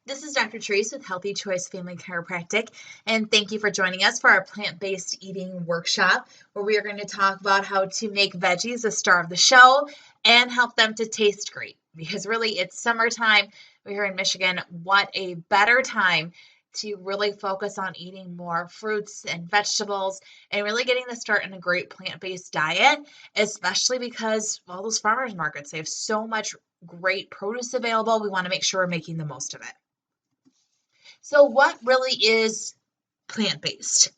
This is Dr. Therese with Healthy Choice Family Chiropractic, and thank you for joining us for our plant-based eating workshop, where we are going to talk about how to make veggies the star of the show and help them to taste great. Because really, it's summertime. We're here in Michigan. What a better time to really focus on eating more fruits and vegetables and really getting to start in a great plant-based diet, especially because all those farmers markets, they have so much great produce available. We want to make sure we're making the most of it. So what really is plant-based?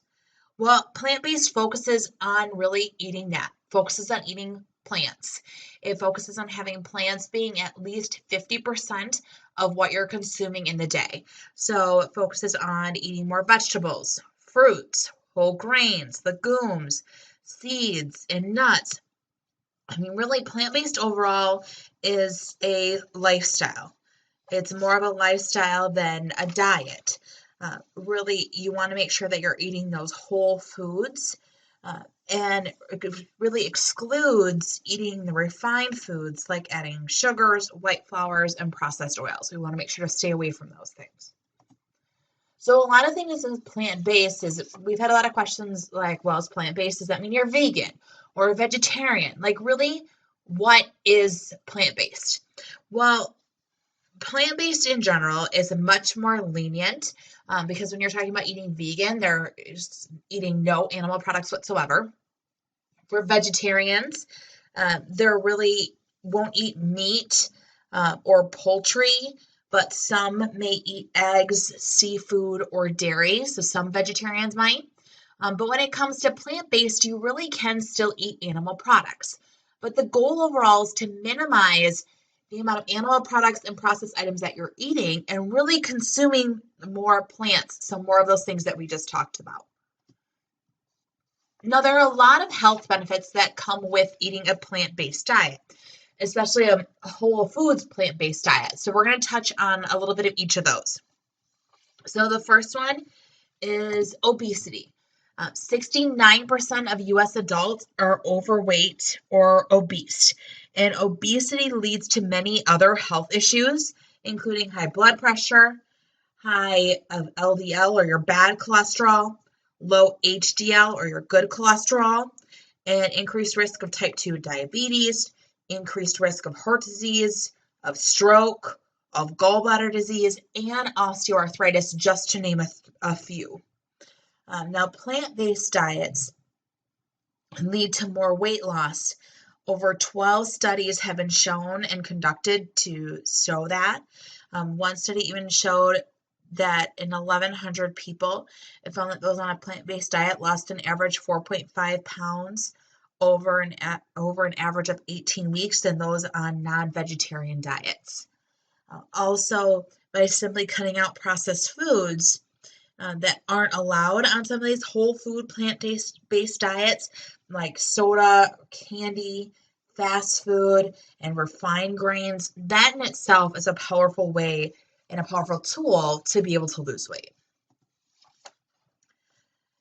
Well, plant-based focuses on really eating that, focuses on eating plants. It focuses on having plants being at least 50% of what you're consuming in the day. So it focuses on eating more vegetables, fruits, whole grains, legumes, seeds, and nuts. I mean, really, plant-based overall is a lifestyle. It's more of a lifestyle than a diet. Really, you want to make sure that you're eating those whole foods, and it really excludes eating the refined foods like adding sugars, white flours, and processed oils. We want to make sure to stay away from those things. So a lot of things is plant-based is we've had a lot of questions like, well, is plant-based, does that mean you're vegan or a vegetarian? Like, really, what is plant-based? Well, plant-based in general is much more lenient because when you're talking about eating vegan, they're just eating no animal products whatsoever. For vegetarians, they really won't eat meat or poultry, but some may eat eggs, seafood, or dairy. So some vegetarians might. But when it comes to plant-based, you really can still eat animal products. But the goal overall is to minimize the amount of animal products and processed items that you're eating and really consuming more plants, so more of those things that we just talked about. Now, there are a lot of health benefits that come with eating a plant-based diet, especially a whole foods plant-based diet. So we're going to touch on a little bit of each of those. So the first one is obesity. 69% of U.S. adults are overweight or obese, and obesity leads to many other health issues, including high blood pressure, high of LDL or your bad cholesterol, low HDL or your good cholesterol, and increased risk of type 2 diabetes, increased risk of heart disease, of stroke, of gallbladder disease, and osteoarthritis, just to name a few. Now, plant-based diets lead to more weight loss. Over 12 studies have been shown and conducted to show that. One study even showed that in 1,100 people, it found that those on a plant-based diet lost an average 4.5 pounds over an average of 18 weeks than those on non-vegetarian diets. Also, by simply cutting out processed foods, that aren't allowed on some of these whole food plant-based diets like soda, candy, fast food, and refined grains. That in itself is a powerful way and a powerful tool to be able to lose weight.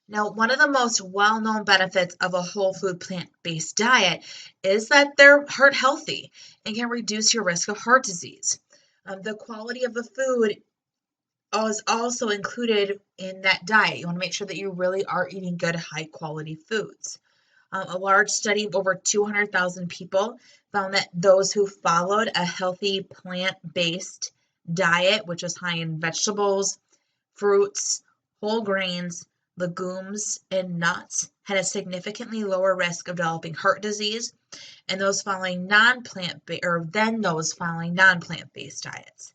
Now, one of the most well-known benefits of a whole food plant-based diet is that they're heart healthy and can reduce your risk of heart disease. The quality of the food is also included in that diet. You want to make sure that you really are eating good, high-quality foods. A large study of over 200,000 people found that those who followed a healthy plant-based diet, which is high in vegetables, fruits, whole grains, legumes, and nuts, had a significantly lower risk of developing heart disease, and those following those following non-plant-based diets.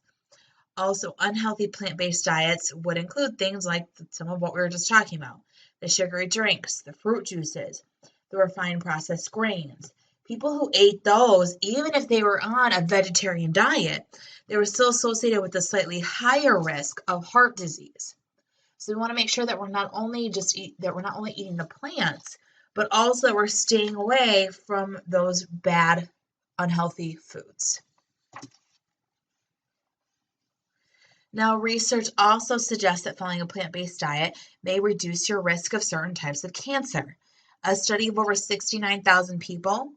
Also, unhealthy plant-based diets would include things like some of what we were just talking about, the sugary drinks, the fruit juices, the refined processed grains. People who ate those, even if they were on a vegetarian diet, they were still associated with a slightly higher risk of heart disease. So we want to make sure that we're not only eating the plants, but also that we're staying away from those bad, unhealthy foods. Now, research also suggests that following a plant-based diet may reduce your risk of certain types of cancer. A study of over 69,000 people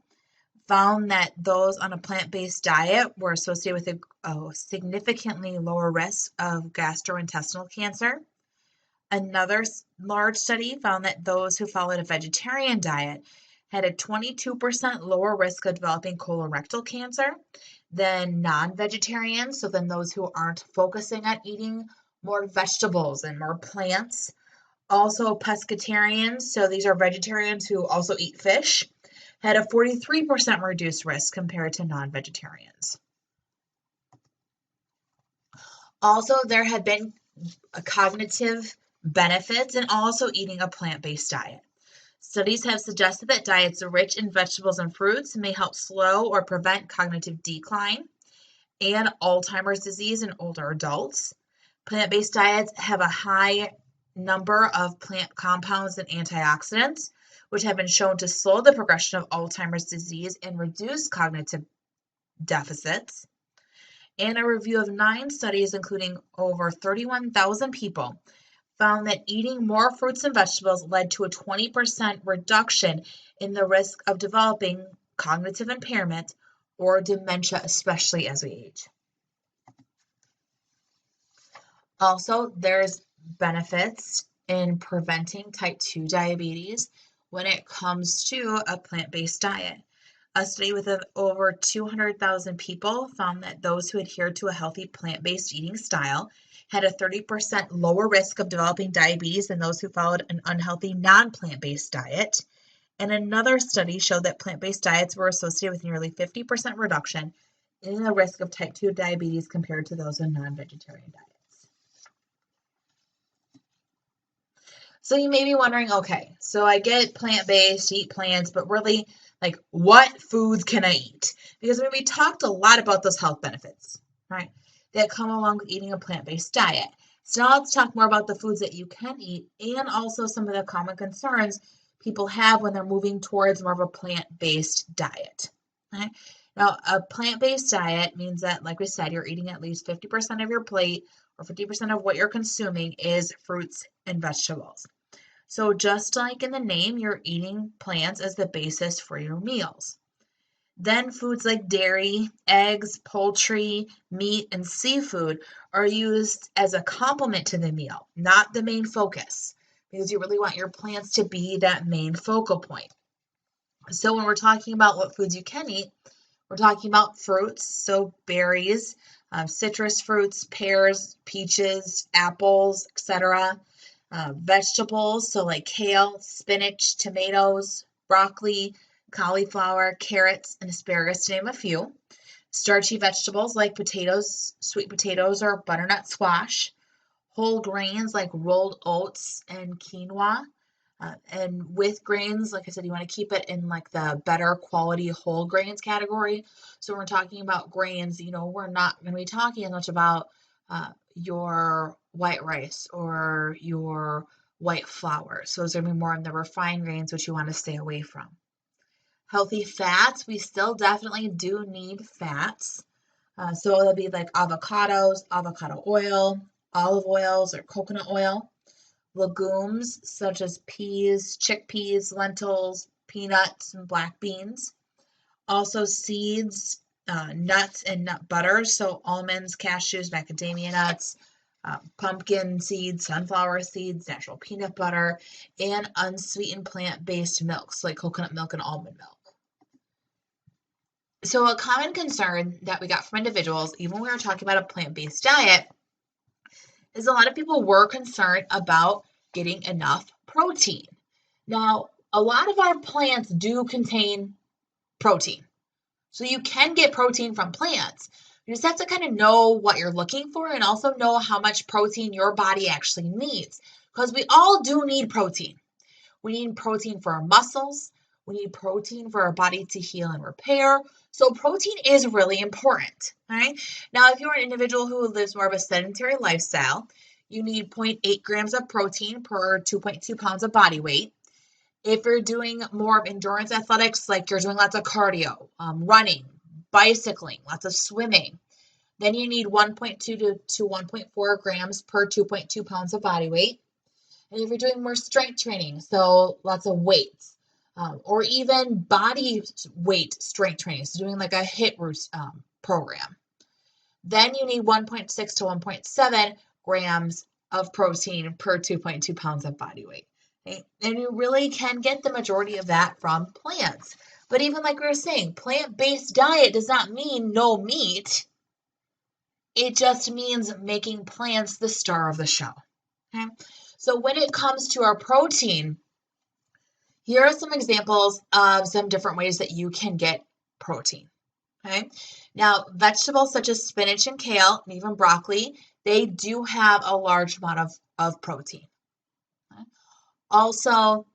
found that those on a plant-based diet were associated with a significantly lower risk of gastrointestinal cancer. Another large study found that those who followed a vegetarian diet had a 22% lower risk of developing colorectal cancer than non-vegetarians, so than those who aren't focusing on eating more vegetables and more plants. Also, pescatarians, so these are vegetarians who also eat fish, had a 43% reduced risk compared to non-vegetarians. Also, there had been a cognitive benefits in also eating a plant-based diet. Studies have suggested that diets rich in vegetables and fruits may help slow or prevent cognitive decline and Alzheimer's disease in older adults. Plant-based diets have a high number of plant compounds and antioxidants, which have been shown to slow the progression of Alzheimer's disease and reduce cognitive deficits. And a review of 9 studies, including over 31,000 people, found that eating more fruits and vegetables led to a 20% reduction in the risk of developing cognitive impairment or dementia, especially as we age. Also, there's benefits in preventing type 2 diabetes when it comes to a plant-based diet. A study with over 200,000 people found that those who adhered to a healthy plant-based eating style had a 30% lower risk of developing diabetes than those who followed an unhealthy non-plant-based diet. And another study showed that plant-based diets were associated with nearly 50% reduction in the risk of type 2 diabetes compared to those in non-vegetarian diets. So you may be wondering, okay, so I get plant-based, eat plants, but really, like, what foods can I eat? Because we talked a lot about those health benefits, right, that come along with eating a plant-based diet. So now let's talk more about the foods that you can eat and also some of the common concerns people have when they're moving towards more of a plant-based diet. Okay? Now, a plant-based diet means that, like we said, you're eating at least 50% of your plate or 50% of what you're consuming is fruits and vegetables. So just like in the name, you're eating plants as the basis for your meals. Then foods like dairy, eggs, poultry, meat, and seafood are used as a complement to the meal, not the main focus, because you really want your plants to be that main focal point. So when we're talking about what foods you can eat, we're talking about fruits, so berries, citrus fruits, pears, peaches, apples, etc. Vegetables, so like kale, spinach, tomatoes, broccoli, cauliflower, carrots, and asparagus, to name a few. Starchy vegetables like potatoes, sweet potatoes, or butternut squash. Whole grains like rolled oats and quinoa. And with grains, like I said, you want to keep it in like the better quality whole grains category. So when we're talking about grains, we're not going to be talking as much about your white rice or your white flour. So those are going to be more in the refined grains, which you want to stay away from. Healthy fats, we still definitely do need fats. So it'll be like avocados, avocado oil, olive oils, or coconut oil. Legumes such as peas, chickpeas, lentils, peanuts, and black beans. Also seeds, nuts, and nut butters, so almonds, cashews, macadamia nuts, pumpkin seeds, sunflower seeds, natural peanut butter, and unsweetened plant-based milks like coconut milk and almond milk. So a common concern that we got from individuals, even when we were talking about a plant-based diet, is a lot of people were concerned about getting enough protein. Now, a lot of our plants do contain protein. So you can get protein from plants. You just have to kind of know what you're looking for and also know how much protein your body actually needs. Because we all do need protein. We need protein for our muscles. We need protein for our body to heal and repair. So protein is really important. Right? Now, if you're an individual who lives more of a sedentary lifestyle, you need 0.8 grams of protein per 2.2 pounds of body weight. If you're doing more of endurance athletics, like you're doing lots of cardio, running, bicycling, lots of swimming, then you need 1.2 to 1.4 grams per 2.2 pounds of body weight. And if you're doing more strength training, so lots of weights, or even body weight strength training, so doing like a HIIT program. Then you need 1.6 to 1.7 grams of protein per 2.2 pounds of body weight. Okay? And you really can get the majority of that from plants. But even like we were saying, plant-based diet does not mean no meat. It just means making plants the star of the show. Okay? So when it comes to our protein, here are some examples of some different ways that you can get protein. Okay. Now, vegetables such as spinach and kale, and even broccoli, they do have a large amount of protein. Okay. Also,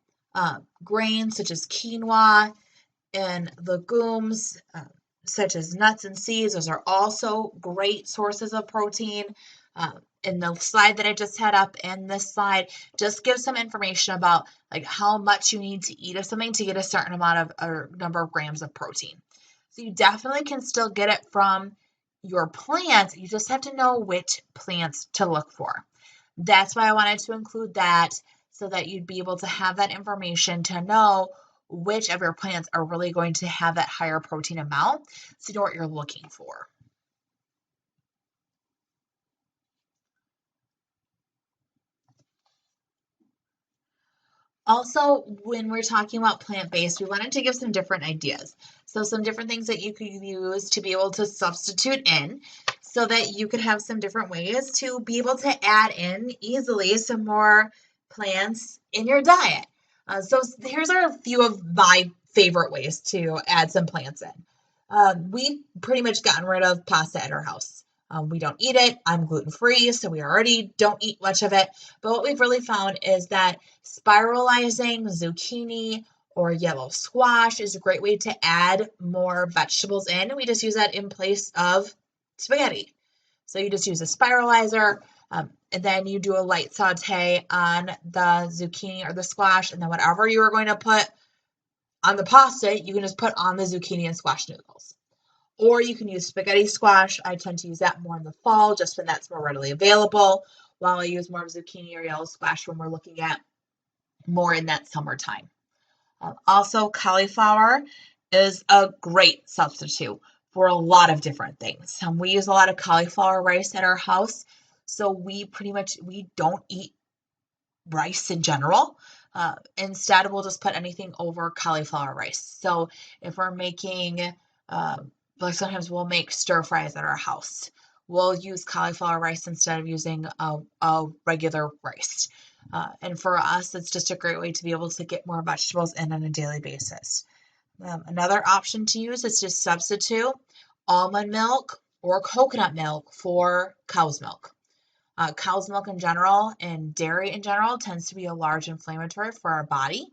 grains such as quinoa and legumes such as nuts and seeds, those are also great sources of protein. In the slide that I just had up and this slide just gives some information about like how much you need to eat of something to get a certain amount of or number of grams of protein. So you definitely can still get it from your plants. You just have to know which plants to look for. That's why I wanted to include that so that you'd be able to have that information to know which of your plants are really going to have that higher protein amount so you know what you're looking for. Also, when we're talking about plant-based, we wanted to give some different ideas. So some different things that you could use to be able to substitute in so that you could have some different ways to be able to add in easily some more plants in your diet. So here's a few of my favorite ways to add some plants in. We've pretty much gotten rid of pasta at our house. We don't eat it. I'm gluten-free, so we already don't eat much of it. But what we've really found is that spiralizing zucchini or yellow squash is a great way to add more vegetables in. And we just use that in place of spaghetti. So you just use a spiralizer, and then you do a light saute on the zucchini or the squash, and then whatever you are going to put on the pasta, you can just put on the zucchini and squash noodles. Or you can use spaghetti squash. I tend to use that more in the fall, just when that's more readily available, while I use more of zucchini or yellow squash when we're looking at more in that summertime. Also, cauliflower is a great substitute for a lot of different things. We use a lot of cauliflower rice at our house, so we don't eat rice in general. Instead, we'll just put anything over cauliflower rice. So if we're making like sometimes we'll make stir fries at our house. We'll use cauliflower rice instead of using a regular rice. And for us, it's just a great way to be able to get more vegetables in on a daily basis. Another option to use is to substitute almond milk or coconut milk for cow's milk. Cow's milk in general and dairy in general tends to be a large inflammatory for our body.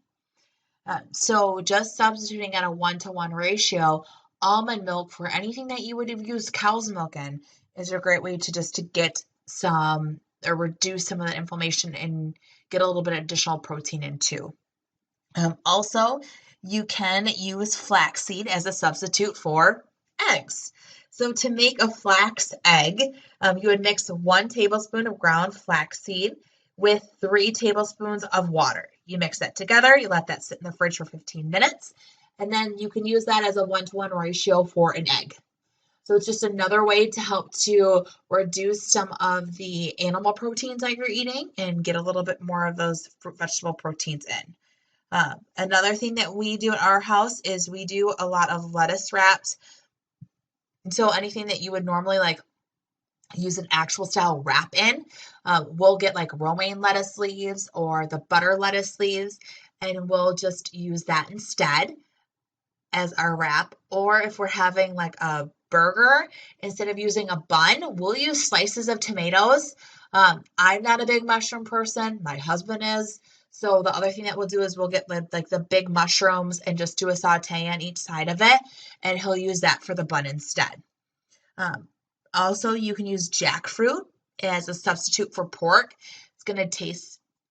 So just substituting at a 1-to-1 ratio, almond milk for anything that you would have used cow's milk in is a great way to get some or reduce some of the inflammation and get a little bit of additional protein in too. Also, you can use flaxseed as a substitute for eggs. So to make a flax egg, you would mix 1 tablespoon of ground flaxseed with 3 tablespoons of water. You mix that together, you let that sit in the fridge for 15 minutes, and then you can use that as a 1-to-1 ratio for an egg. So it's just another way to help to reduce some of the animal proteins that you're eating and get a little bit more of those vegetable proteins in. Another thing that we do at our house is we do a lot of lettuce wraps. So anything that you would normally like use an actual style wrap in, we'll get like romaine lettuce leaves or the butter lettuce leaves, and we'll just use that instead as our wrap. Or if we're having like a burger, instead of using a bun, we'll use slices of tomatoes. I'm not a big mushroom person. My husband is. So the other thing that we'll do is we'll get like the big mushrooms and just do a saute on each side of it, and he'll use that for the bun instead. Also, you can use jackfruit as a substitute for pork. It's going to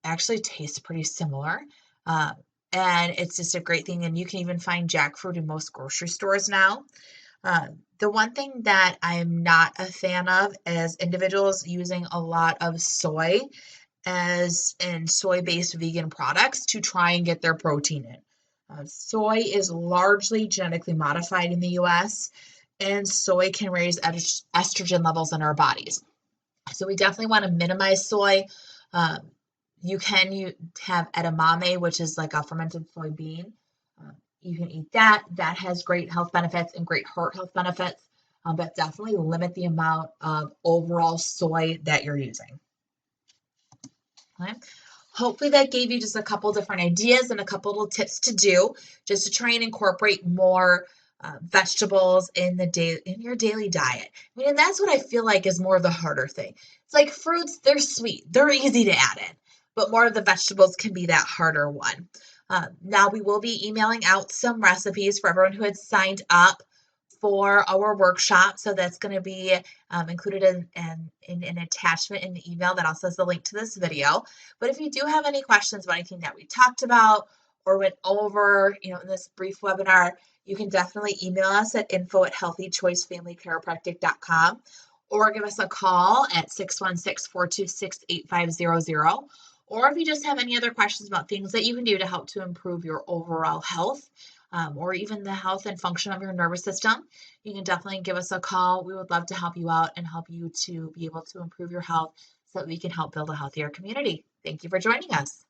actually taste pretty similar. And it's just a great thing. And you can even find jackfruit in most grocery stores now. The one thing that I'm not a fan of is individuals using a lot of soy and soy-based vegan products to try and get their protein in. Soy is largely genetically modified in the US, and soy can raise estrogen levels in our bodies. So we definitely want to minimize soy. Um, you have edamame, which is like a fermented soybean. You can eat that. That has great health benefits and great heart health benefits, but definitely limit the amount of overall soy that you're using. Okay. Hopefully that gave you just a couple different ideas and a couple little tips to do just to try and incorporate more vegetables in your daily diet. I mean, and that's what I feel like is more of the harder thing. It's like fruits, they're sweet, they're easy to add in, but more of the vegetables can be that harder one. Now we will be emailing out some recipes for everyone who had signed up for our workshop. So that's going to be included in an attachment in the email that also has the link to this video. But if you do have any questions about anything that we talked about or went over, in this brief webinar, you can definitely email us at info@healthychoicefamilychiropractic.com or give us a call at 616-426-8500. Or if you just have any other questions about things that you can do to help to improve your overall health, or even the health and function of your nervous system, you can definitely give us a call. We would love to help you out and help you to be able to improve your health so that we can help build a healthier community. Thank you for joining us.